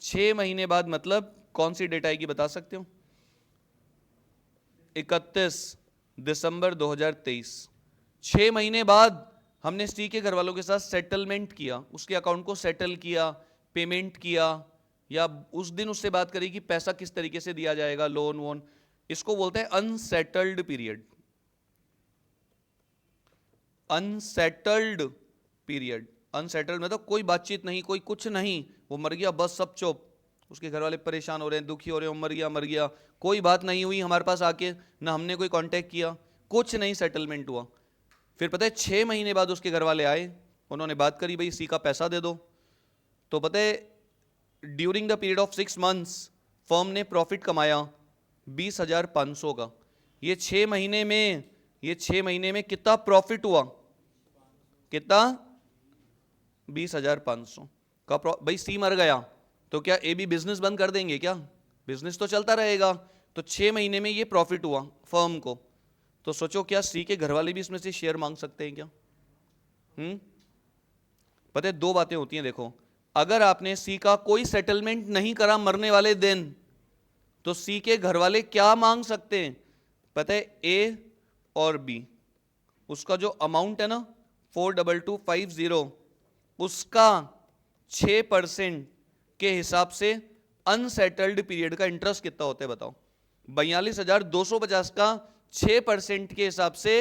6 महीने बाद मतलब कौन सी डेट आएगी बता सकते हो? 31 दिसंबर 2023। 6 महीने बाद हमने सी के घर वालों के साथ सेटलमेंट किया, उसके अकाउंट को सेटल किया, पेमेंट किया, या उस दिन उससे बात करी कि पैसा किस तरीके से दिया जाएगा, लोन वोन। इसको बोलते हैं unsettled period. Unsettled period, unsettled मतलब कोई बातचीत नहीं, कोई कुछ नहीं, वो मर गया बस, सब चुप। उसके घर वाले परेशान हो रहे हैं, दुखी हो रहे हैं, मर गया मर गया, कोई बात नहीं हुई हमारे पास आके, ना हमने कोई कांटेक्ट किया, कुछ नहीं सेटलमेंट हुआ। फिर पता है 6 महीने बाद उसके घर वाले आए, उन्होंने बात करी, भाई सी का पैसा दे दो। तो पता है during the period of 6 months firm ने प्रॉफिट कमाया 20,500 का। ये 6 महीने में, ये 6 महीने में कितना प्रॉफिट हुआ? कितना? 20,500 का। भाई सी मर गया तो क्या ए बी बिजनेस बंद कर देंगे क्या? बिजनेस तो चलता रहेगा। तो 6 महीने में ये प्रॉफिट हुआ फर्म को, तो सोचो क्या सी के घर वाले भी इसमें से शेयर मांग सकते हैं क्या? पता है 2 बातें होती हैं, देखो, अगर आपने सी का कोई सेटलमेंट नहीं करा मरने वाले दिन, तो सी के घर वाले क्या मांग सकते हैं? पता है ए और बी, उसका जो अमाउंट है ना 42250, उसका 6% के हिसाब से अनसेटल्ड पीरियड का इंटरेस्ट कितना होता है बताओ? 42,250 का 6% के हिसाब से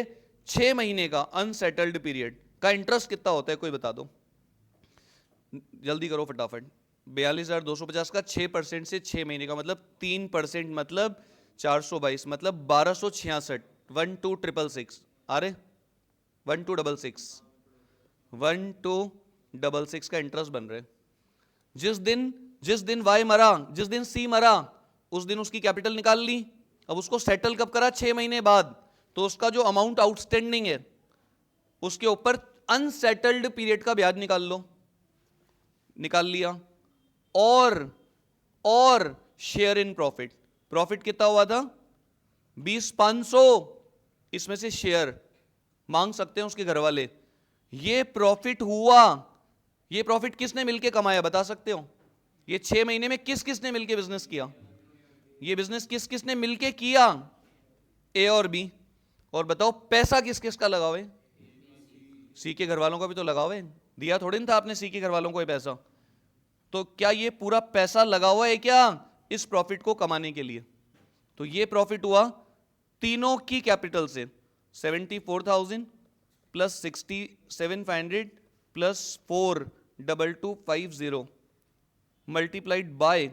6 महीने का अनसेटल्ड पीरियड का इंटरेस्ट कितना होता है? कोई बता दो, जल्दी करो फटाफट। 42,250 का 6% से 6 महीने का मतलब 3%, मतलब 422, मतलब 1266, 1266 आ रहे, 1266, 1266 का इंटरेस्ट बन रहे। जिस दिन वाई मरा, जिस दिन सी मरा, उस दिन उसकी कैपिटल निकाल ली, अब उसको सेटल कब करा? 6 महीने बाद। तो उसका जो अमाउंट आउटस्टैंडिंग है उसके ऊपर अनसेटल्ड पीरियड का ब्याज निकाल लो, निकाल लिया। और शेयर इन प्रॉफिट, प्रॉफिट कितना हुआ था? 20,500, इसमें से शेयर मांग सकते हैं उसके घर वाले। ये प्रॉफिट हुआ, ये प्रॉफिट किसने मिलके कमाया बता सकते हो? ये 6 महीने में किस किसने मिलके बिजनेस किया? ये बिजनेस किस किसने मिलके किया? ए और बी। और बताओ पैसा किस किस का लगा हुआ है? सी के घर वालों का भी तो लगा हुआ है, दिया थोड़ी ना था आपने सी के घर वालों को ये पैसा। तो क्या ये पूरा पैसा लगा हुआ है क्या इस प्रॉफिट को कमाने के लिए? तो ये प्रॉफिट हुआ तीनों की कैपिटल से, 74,000 प्लस 67,500 प्लस 42250 मल्टीप्लाइड बाय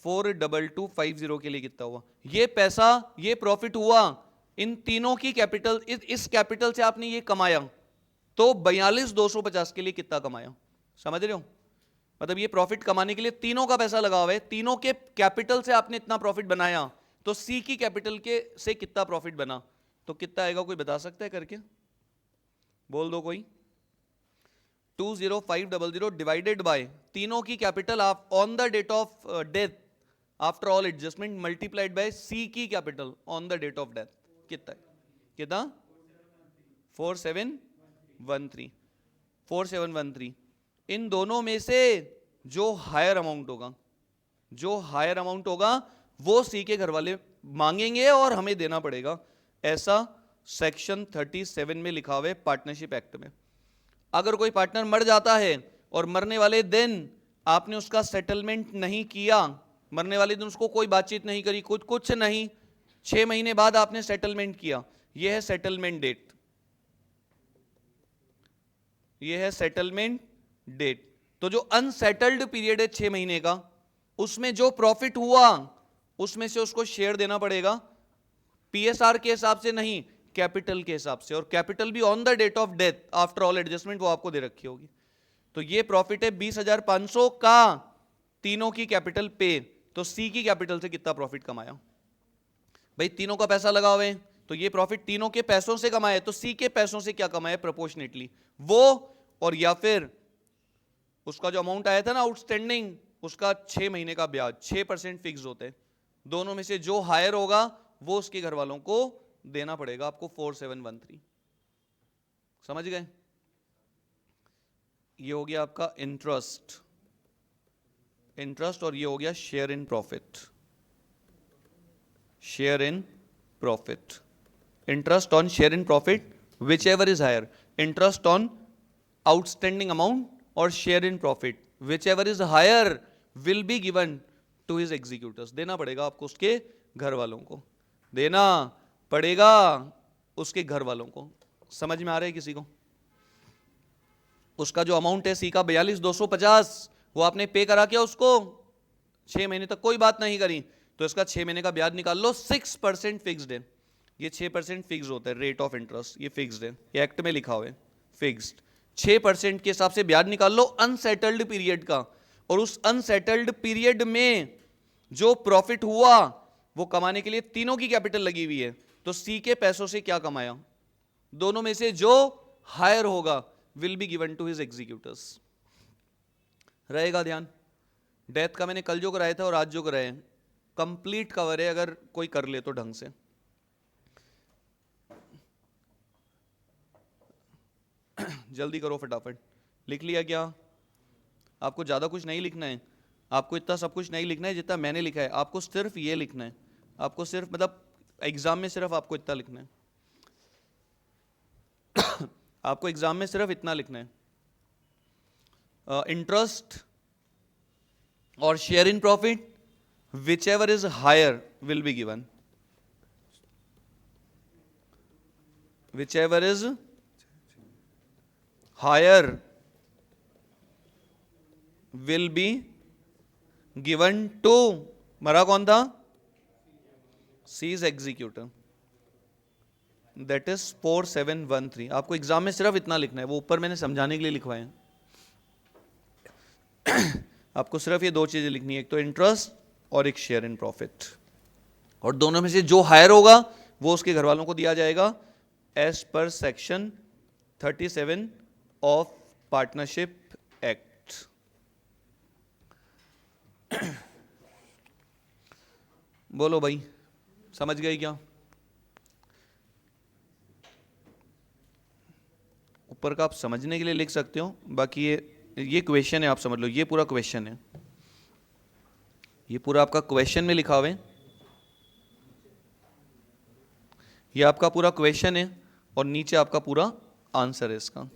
42250 के लिए कितना हुआ? ये पैसा, ये प्रॉफिट हुआ इन तीनों की कैपिटल, इस कैपिटल से आपने ये कमाया। तो 42,250 के लिए कितना कमाया? समझ रहे हो? मतलब ये प्रॉफिट कमाने के लिए तीनों का पैसा लगा हुआ है, तीनों के कैपिटल से आपने इतना प्रॉफिट बनाया। तो सी की कैपिटल के से कितना प्रॉफिट बना? तो कितना आएगा, कोई बता सकता है करके? बोल दो कोई। 20500 डिवाइडेड बाय तीनों की capital on the date of death after all adjustment multiplied by C की capital on the date of death, कितना है? कितना? 4713। 4713। इन दोनों में से जो हायर अमाउंट होगा, जो हायर अमाउंट होगा वो सी के घर वाले मांगेंगे और हमें देना पड़ेगा। ऐसा सेक्शन 37 में लिखा हुआ है पार्टनरशिप एक्ट में। अगर कोई पार्टनर मर जाता है और मरने वाले दिन आपने उसका सेटलमेंट नहीं किया, मरने वाले दिन उसको कोई बातचीत नहीं करी, कुछ नहीं, 6 महीने बाद आपने सेटलमेंट किया, यह है सेटलमेंट डेट, यह है सेटलमेंट डेट। तो जो अनसेटल्ड पीरियड है 6 महीने का, उसमें जो प्रॉफिट हुआ उसमें से उसको शेयर देना पड़ेगा, पीएसआर के हिसाब से नहीं, कैपिटल के हिसाब से। और कैपिटल भी on the date of death after all adjustment वो आपको दे रखी होगी। तो ये प्रॉफिट है 20,500 का, तीनों की कैपिटल पे। तो सी की कैपिटल से कितना प्रॉफिट कमाया? भाई तीनों का पैसा लगा हुए, तो ये प्रॉफिट तीनों के पैसों से कमाया, तो सी के पैसों से क्या कमाया प्रोपोर्शनेटली वो, और या फिर उसका जो अमाउंट आया था ना आउटस्टैंडिंग, उसका 6 महीने का ब्याज 6% फिक्स होते हैं। दोनों में से जो हायर होगा वो उसके घर वालों को देना पड़ेगा आपको 4713। समझ गए? ये हो गया आपका इंटरेस्ट, और ये हो गया share in profit, share in profit. Interest on share in profit whichever is higher, interest on outstanding amount और share in profit whichever is higher will be given to his executors. देना पड़ेगा आपको उसके घर वालों को, देना पड़ेगा उसके घर वालों को। समझ में आ रहा है किसी को? उसका जो अमाउंट है सी का 42,250, वो आपने पे करा क्या उसको? 6 महीने तक कोई बात नहीं करी, तो इसका 6 महीने का ब्याज निकाल लो। 6% फिक्स्ड है, ये 6% फिक्स होता है रेट ऑफ इंटरेस्ट, ये फिक्स्ड है, ये एक्ट में लिखा हुआ है फिक्स्ड। 6% के हिसाब से ब्याज निकाल लो अनसेटल्ड पीरियड का, और उस अनसेटल्ड पीरियड में जो प्रॉफिट हुआ वो कमाने के लिए तीनों की कैपिटल लगी हुई है। तो सी के पैसों से क्या कमाया? दोनों में से जो हायर होगा will be given to his executors. रहेगा ध्यान? डेथ का मैंने कल जो कराया था और आज जो कराया है कंप्लीट कवर है, अगर कोई कर ले तो ढंग से। जल्दी करो फटाफट। लिख लिया क्या? आपको ज्यादा कुछ नहीं लिखना है, आपको इतना सब कुछ नहीं लिखना है जितना मैंने लिखा है, आपको सिर्फ ये लिखना है, आपको सिर्फ मतलब एग्जाम में सिर्फ आपको इतना लिखना है। आपको एग्जाम में सिर्फ इतना लिखना है, इंटरेस्ट और share in profit whichever is higher will be given, whichever is higher will be given to, मरा कौन था? C's executor, that is 4713। आपको एग्जाम में सिर्फ इतना लिखना है, वो ऊपर मैंने समझाने के लिए लिखवाए हैं। आपको सिर्फ ये दो चीजें लिखनी है, एक तो इंटरेस्ट और एक शेयर इन प्रॉफिट। और दोनों में से जो हायर होगा वो उसके घर वालों को दिया जाएगा as per section 37 of partnership act. बोलो भाई, समझ गए क्या? ऊपर का आप समझने के लिए लिख सकते हो, बाकी ये क्वेश्चन है, आप समझ लो, ये पूरा क्वेश्चन है, ये पूरा आपका क्वेश्चन में लिखा हुआ है, ये आपका पूरा क्वेश्चन है और नीचे आपका पूरा आंसर है इसका।